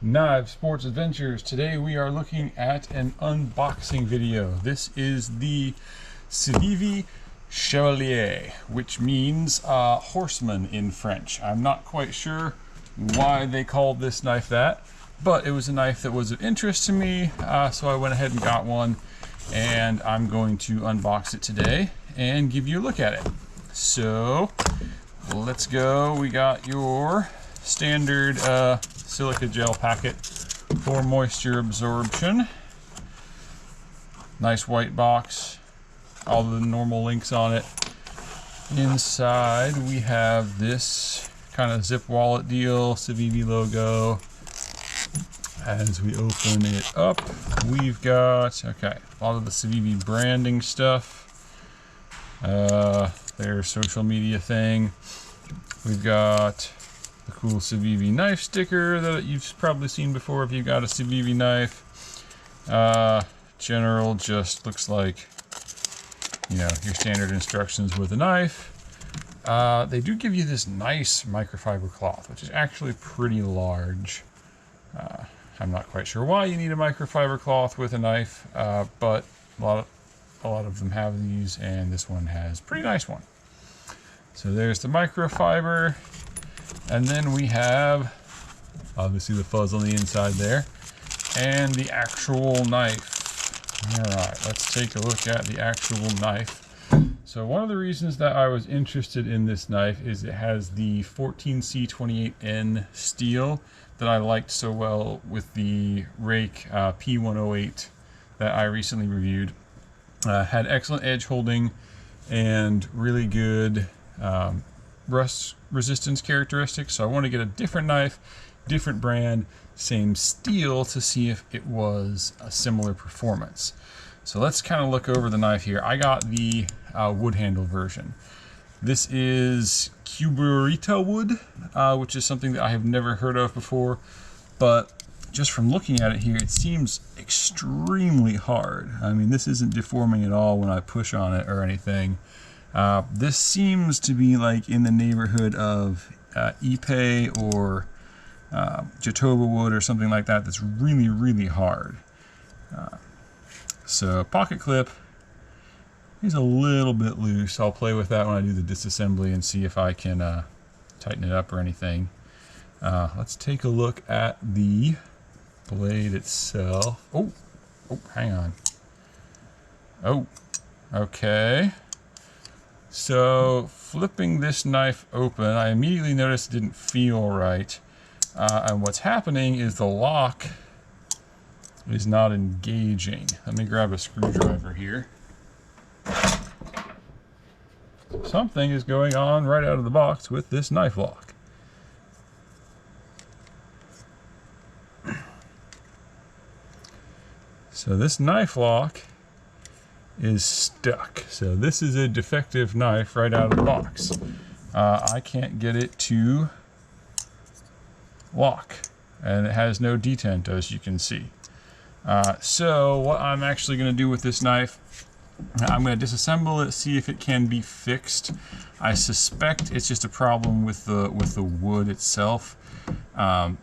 Knives Sports Adventures. Today we are looking at an unboxing video. This is the Civivi Chevalier, which means horseman in French. I'm not quite sure why they called this knife that, but it was a knife that was of interest to me, so I went ahead and got one, and I'm going to unbox it today and give you a look at it. So let's go. We got your standard silica gel packet for moisture absorption. Nice white box, all the normal links on it. Inside we have this kind of zip wallet deal, Civivi logo. As we open it up, we've got, a lot of the Civivi branding stuff. Their social media thing. We've got the cool Civivi knife sticker that you've probably seen before if you got a Civivi knife. General just looks like, your standard instructions with a knife. They do give you this nice microfiber cloth, which is actually pretty large. I'm not quite sure why you need a microfiber cloth with a knife, but a lot of them have these, and this one has a pretty nice one. So there's the microfiber, and then we have obviously the fuzz on the inside there, and the actual knife. Alright, let's take a look at the actual knife. So one of the reasons that I was interested in this knife is it has the 14C28N steel that I liked so well with the Rake P108 that I recently reviewed. Had excellent edge holding and really good rust resistance characteristics, so I want to get a different knife, different brand, same steel to see if it was a similar performance. So let's kind of look over the knife here. I got the wood handle version. This is cuburita wood, which is something that I have never heard of before, but just from looking at it here, it seems extremely hard. I mean, this isn't deforming at all when I push on it or anything. This seems to be like in the neighborhood of Ipe or Jatoba wood or something like that that's really, really hard. So pocket clip is a little bit loose. I'll play with that when I do the disassembly and see if I can tighten it up or anything. Let's take a look at the blade itself. Oh, hang on. Oh, okay. So flipping this knife open, I immediately noticed it didn't feel right. And what's happening is the lock is not engaging. Let me grab a screwdriver here. Something is going on right out of the box with this knife lock. So this knife lock is stuck. So this is a defective knife right out of the box. I can't get it to lock, and it has no detent, as you can see. So what I'm actually going to do with this knife, I'm going to disassemble it, see if it can be fixed. I suspect it's just a problem with the wood itself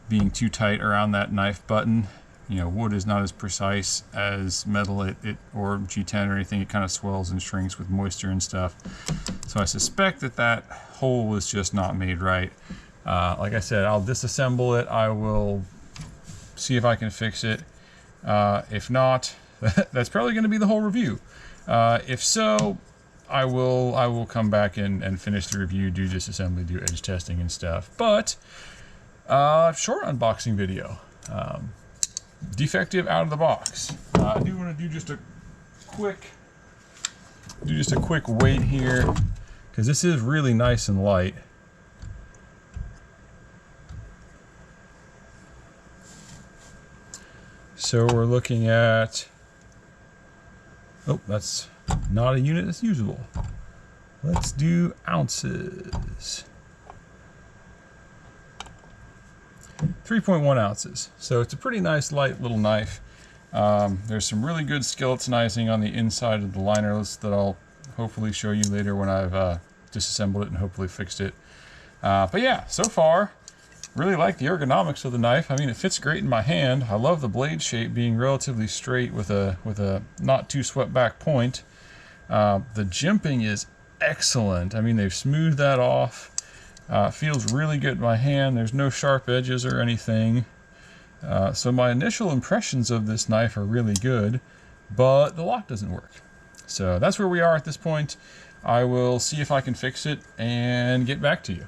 being too tight around that knife button. Wood is not as precise as metal or G10 or anything. It kind of swells and shrinks with moisture and stuff. So I suspect that hole is just not made right. Like I said, I'll disassemble it. I will see if I can fix it. If not, that's probably going to be the whole review. If so, I will come back and finish the review, do disassembly, do edge testing and stuff. But short unboxing video. Defective out of the box. I do want to do just a quick weight here, because this is really nice and light. So we're looking at, that's not a unit that's usable. Let's do ounces. 3.1 ounces. So it's a pretty nice light little knife. There's some really good skeletonizing on the inside of the linerless that I'll hopefully show you later when I've disassembled it and hopefully fixed it. But yeah, so far Really like the ergonomics of the knife. I mean, it fits great in my hand. I love the blade shape being relatively straight with a not too swept back point. The jimping is excellent. I mean, they've smoothed that off. Feels really good in my hand. There's no sharp edges or anything. So my initial impressions of this knife are really good, but the lock doesn't work. So that's where we are at this point. I will see if I can fix it and get back to you.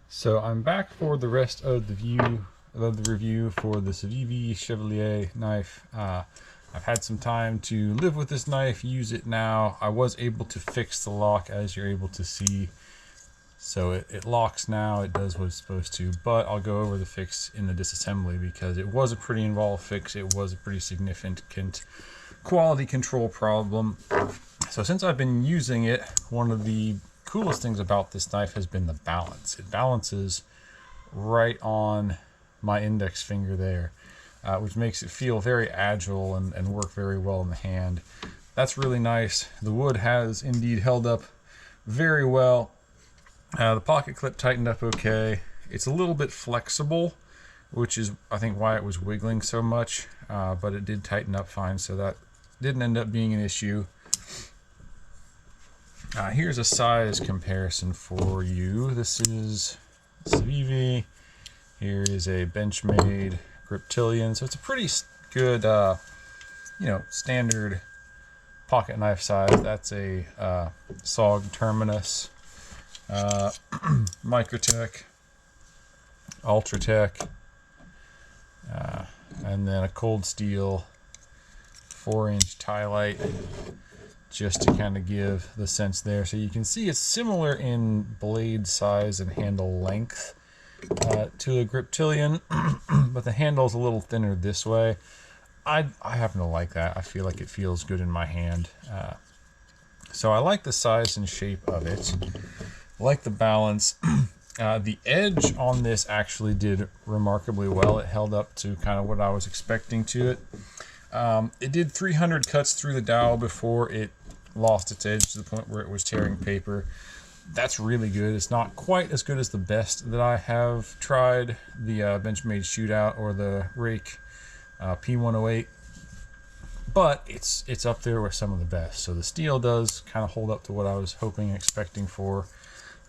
So I'm back for the rest of the review for the Civivi Chevalier knife. I've had some time to live with this knife, use it now. I was able to fix the lock, as you're able to see. So it locks now, it does what it's supposed to, but I'll go over the fix in the disassembly because it was a pretty involved fix. It was a pretty significant quality control problem. So since I've been using it, one of the coolest things about this knife has been the balance. It balances right on my index finger there, which makes it feel very agile and work very well in the hand. That's really nice. The wood has indeed held up very well. The pocket clip tightened up okay. It's a little bit flexible, which is I think why it was wiggling so much, but it did tighten up fine, so that didn't end up being an issue. Here's a size comparison for you. This is Civivi. Here is a Benchmade Griptilian. So it's a pretty good, standard pocket knife size. That's a SOG Terminus, Microtech, Ultratech, and then a Cold Steel 4-inch tie light, just to kind of give the sense there. So you can see it's similar in blade size and handle length to a Griptilian, but the handle's a little thinner this way. I happen to like that. I feel like it feels good in my hand. So I like the size and shape of it. I like the balance. The edge on this actually did remarkably well. It held up to kind of what I was expecting to it. It did 300 cuts through the dowel before it lost its edge to the point where it was tearing paper. That's really good. It's not quite as good as the best that I have tried, the Benchmade Shootout or the Rake P108, but it's up there with some of the best. So the steel does kind of hold up to what I was hoping and expecting for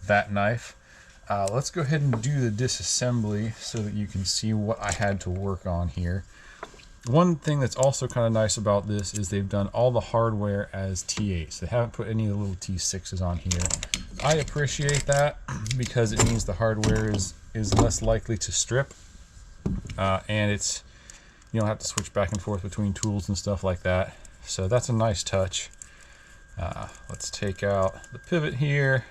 that knife. Let's go ahead and do the disassembly so that you can see what I had to work on here. One thing that's also kind of nice about this is they've done all the hardware as T8s. They haven't put any of the little T6s on here. I appreciate that because it means the hardware is less likely to strip, and it's, you don't have to switch back and forth between tools and stuff like that. So that's a nice touch. Let's take out the pivot here.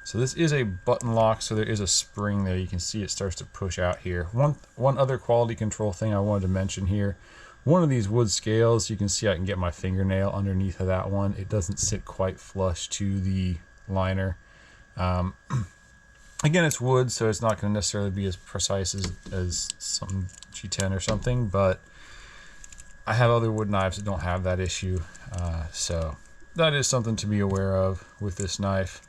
So this is a button lock, so there is a spring there. You can see it starts to push out here. One other quality control thing I wanted to mention here. One of these wood scales, you can see I can get my fingernail underneath of that one. It doesn't sit quite flush to the liner. Again, it's wood, so it's not going to necessarily be as precise as some G10 or something, but I have other wood knives that don't have that issue. So that is something to be aware of with this knife.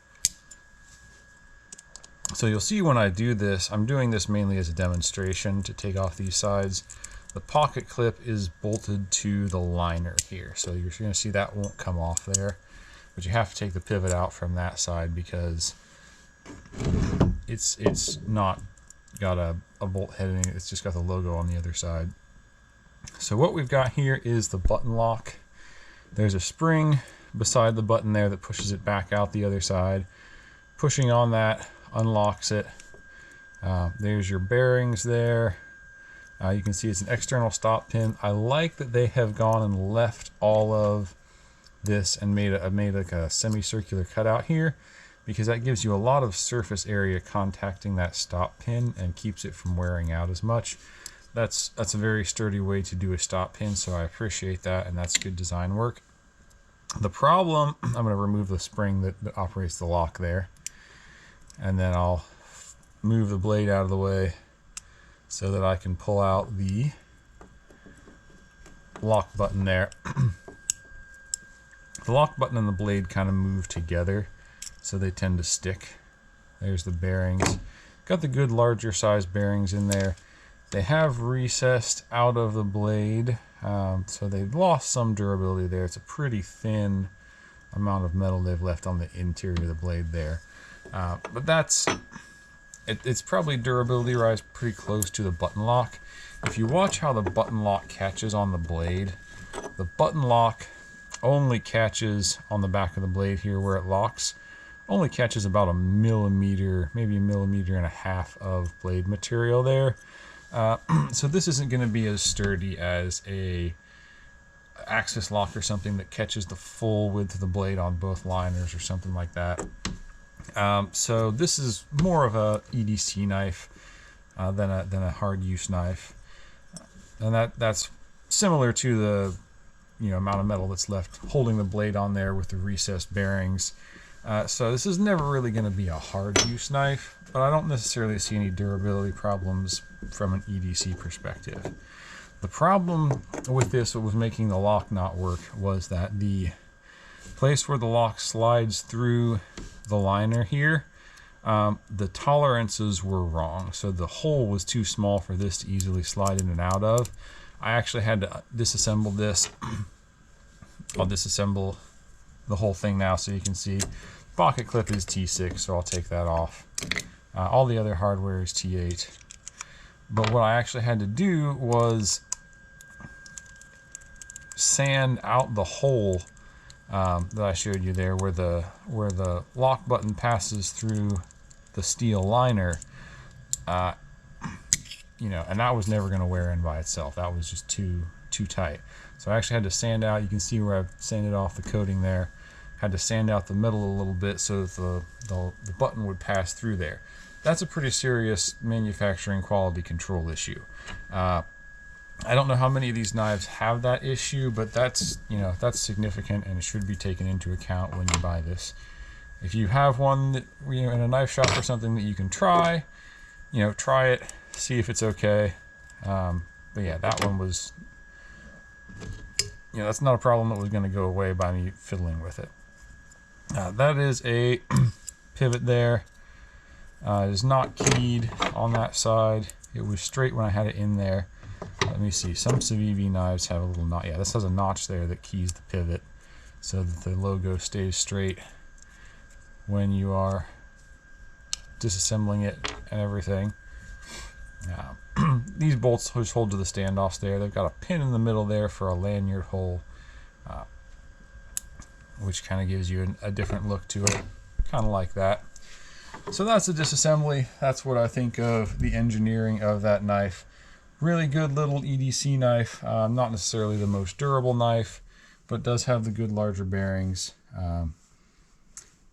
So you'll see when I do this, I'm doing this mainly as a demonstration to take off these sides. The pocket clip is bolted to the liner here, so you're going to see that won't come off there, but you have to take the pivot out from that side because it's not got a bolt head in it, it's just got the logo on the other side. So what we've got here is the button lock. There's a spring beside the button there that pushes it back out the other side. Pushing on that unlocks it. There's your bearings there. You can see it's an external stop pin. I like that they have gone and left all of this and made like a semicircular cutout here, because that gives you a lot of surface area contacting that stop pin and keeps it from wearing out as much. That's a very sturdy way to do a stop pin, so I appreciate that, and that's good design work. The problem, I'm going to remove the spring that operates the lock there, and then I'll move the blade out of the way so that I can pull out the lock button there. The lock button and the blade kind of move together, so they tend to stick There's the bearings. Got the good larger size bearings in there. They have recessed out of the blade, so they've lost some durability there. It's a pretty thin amount of metal they've left on the interior of the blade there. But it's probably durability-wise pretty close to the button lock. If you watch how the button lock catches on the blade, the button lock only catches on the back of the blade here where it locks, only catches about a millimeter, maybe a millimeter and a half of blade material there. So this isn't going to be as sturdy as a axis lock or something that catches the full width of the blade on both liners or something like that. So this is more of a EDC knife than a hard use knife, and that's similar to the amount of metal that's left holding the blade on there with the recessed bearings. So this is never really going to be a hard use knife, but I don't necessarily see any durability problems from an EDC perspective. The problem with this, what was making the lock not work, was that the place where the lock slides through the liner here, the tolerances were wrong. So the hole was too small for this to easily slide in and out of. I actually had to disassemble this. I'll disassemble the whole thing now so you can see. Pocket clip is T6, so I'll take that off. All the other hardware is T8. But what I actually had to do was sand out the hole that I showed you there, where the lock button passes through the steel liner. And that was never going to wear in by itself. That was just too tight. So I actually had to sand out. You can see where I've sanded off the coating there. Had to sand out the metal a little bit so that the button would pass through there. That's a pretty serious manufacturing quality control issue. I don't know how many of these knives have that issue, but that's significant, and it should be taken into account when you buy this. If you have one that in a knife shop or something that you can try, try it, see if it's okay. But yeah, that one was, that's not a problem that was going to go away by me fiddling with it. That is a pivot there. It is not keyed on that side. It was straight when I had it in there. Let me see. Some Civivi knives have a little notch. Yeah, this has a notch there that keys the pivot so that the logo stays straight when you are disassembling it and everything. These bolts just hold to the standoffs there. They've got a pin in the middle there for a lanyard hole, which kind of gives you a different look to it, kind of like that. So that's the disassembly. That's what I think of the engineering of that knife. Really good little EDC knife. Not necessarily the most durable knife, but does have the good larger bearings.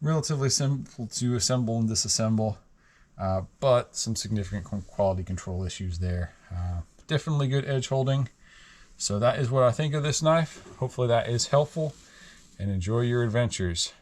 Relatively simple to assemble and disassemble, but some significant quality control issues there. Definitely good edge holding. So that is what I think of this knife. Hopefully that is helpful, and enjoy your adventures.